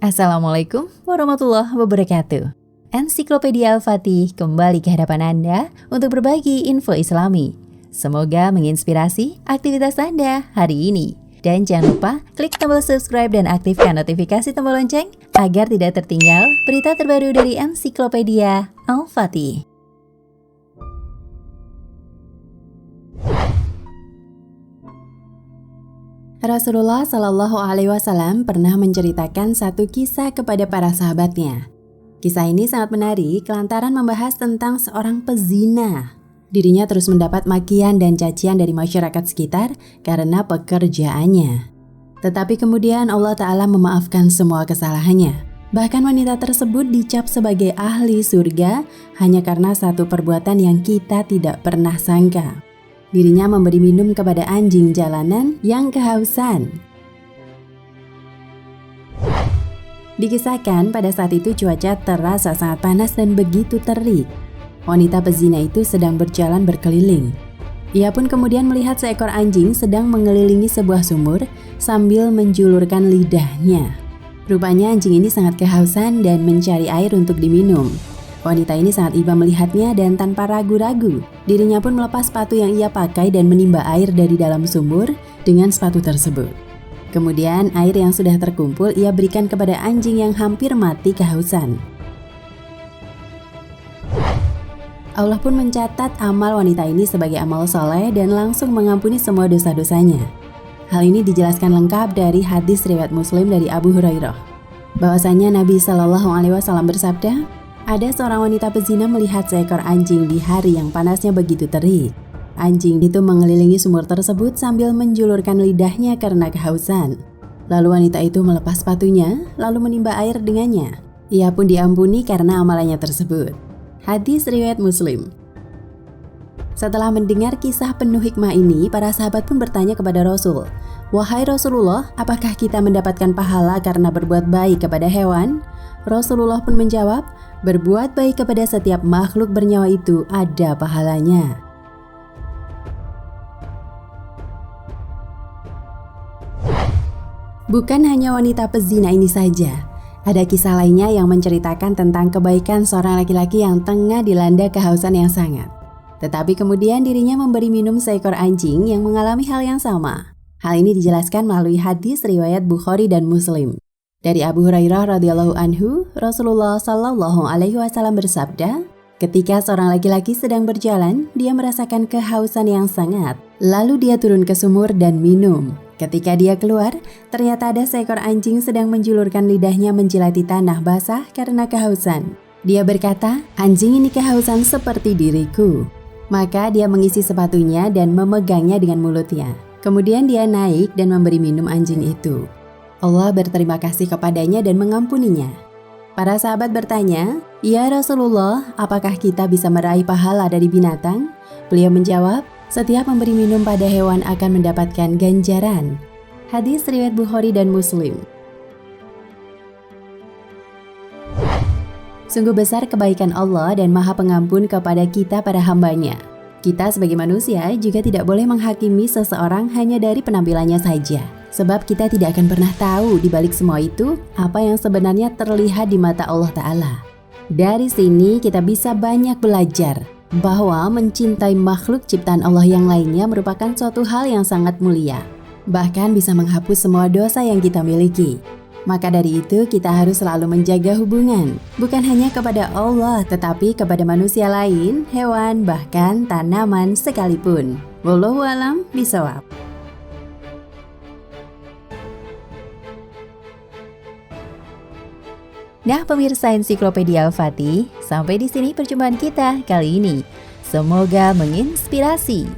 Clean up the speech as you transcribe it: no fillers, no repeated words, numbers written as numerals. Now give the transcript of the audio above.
Assalamualaikum warahmatullahi wabarakatuh. Ensiklopedia Al-Fatih kembali ke hadapan Anda untuk berbagi info Islami. Semoga menginspirasi aktivitas Anda hari ini. Dan jangan lupa klik tombol subscribe dan aktifkan notifikasi tombol lonceng agar tidak tertinggal berita terbaru dari Ensiklopedia Al-Fatih. Rasulullah Shallallahu Alaihi Wasallam pernah menceritakan satu kisah kepada para sahabatnya. Kisah ini sangat menarik lantaran membahas tentang seorang pezina. Dirinya terus mendapat makian dan cacian dari masyarakat sekitar karena pekerjaannya. Tetapi kemudian Allah Ta'ala memaafkan semua kesalahannya. Bahkan wanita tersebut dicap sebagai ahli surga hanya karena satu perbuatan yang kita tidak pernah sangka. Dirinya memberi minum kepada anjing jalanan yang kehausan. Dikisahkan pada saat itu cuaca terasa sangat panas dan begitu terik. Wanita pezina itu sedang berjalan berkeliling. Ia pun kemudian melihat seekor anjing sedang mengelilingi sebuah sumur sambil menjulurkan lidahnya. Rupanya anjing ini sangat kehausan dan mencari air untuk diminum. Wanita ini sangat iba melihatnya dan tanpa ragu-ragu, dirinya pun melepas sepatu yang ia pakai dan menimba air dari dalam sumur dengan sepatu tersebut. Kemudian air yang sudah terkumpul ia berikan kepada anjing yang hampir mati kehausan. Allah pun mencatat amal wanita ini sebagai amal soleh dan langsung mengampuni semua dosa-dosanya. Hal ini dijelaskan lengkap dari hadis riwayat Muslim dari Abu Hurairah. Bahwasanya Nabi Shallallahu Alaihi Wasallam bersabda, ada seorang wanita pezina melihat seekor anjing di hari yang panasnya begitu terik. Anjing itu mengelilingi sumur tersebut sambil menjulurkan lidahnya karena kehausan. Lalu wanita itu melepas sepatunya, lalu menimba air dengannya. Ia pun diampuni karena amalannya tersebut. Hadis riwayat Muslim. Setelah mendengar kisah penuh hikmah ini, para sahabat pun bertanya kepada Rasul, "Wahai Rasulullah, apakah kita mendapatkan pahala karena berbuat baik kepada hewan?" Rasulullah pun menjawab, "Berbuat baik kepada setiap makhluk bernyawa itu ada pahalanya." Bukan hanya wanita pezina ini saja, ada kisah lainnya yang menceritakan tentang kebaikan seorang laki-laki yang tengah dilanda kehausan yang sangat. Tetapi kemudian dirinya memberi minum seekor anjing yang mengalami hal yang sama. Hal ini dijelaskan melalui hadis riwayat Bukhari dan Muslim. Dari Abu Hurairah radhiyallahu anhu, Rasulullah Shallallahu Alaihi Wasallam bersabda, ketika seorang laki-laki sedang berjalan, dia merasakan kehausan yang sangat. Lalu dia turun ke sumur dan minum. Ketika dia keluar, ternyata ada seekor anjing sedang menjulurkan lidahnya menjilati tanah basah karena kehausan. Dia berkata, "Anjing ini kehausan seperti diriku." Maka dia mengisi sepatunya dan memegangnya dengan mulutnya. Kemudian dia naik dan memberi minum anjing itu. Allah berterima kasih kepadanya dan mengampuninya. Para sahabat bertanya, "Ya Rasulullah, apakah kita bisa meraih pahala dari binatang?" Beliau menjawab, "Setiap memberi minum pada hewan akan mendapatkan ganjaran." Hadis riwayat Bukhari dan Muslim. Sungguh besar kebaikan Allah dan Maha Pengampun kepada kita para hamba-Nya. Kita sebagai manusia juga tidak boleh menghakimi seseorang hanya dari penampilannya saja. Sebab kita tidak akan pernah tahu di balik semua itu apa yang sebenarnya terlihat di mata Allah Ta'ala. Dari sini kita bisa banyak belajar bahwa mencintai makhluk ciptaan Allah yang lainnya merupakan suatu hal yang sangat mulia. Bahkan bisa menghapus semua dosa yang kita miliki. Maka dari itu kita harus selalu menjaga hubungan, bukan hanya kepada Allah tetapi kepada manusia lain, hewan, bahkan tanaman sekalipun. Wallahu a'lam bishawab. Nah, pemirsa Ensiklopedia Al-Fatih, sampai di sini perjumpaan kita kali ini. Semoga menginspirasi.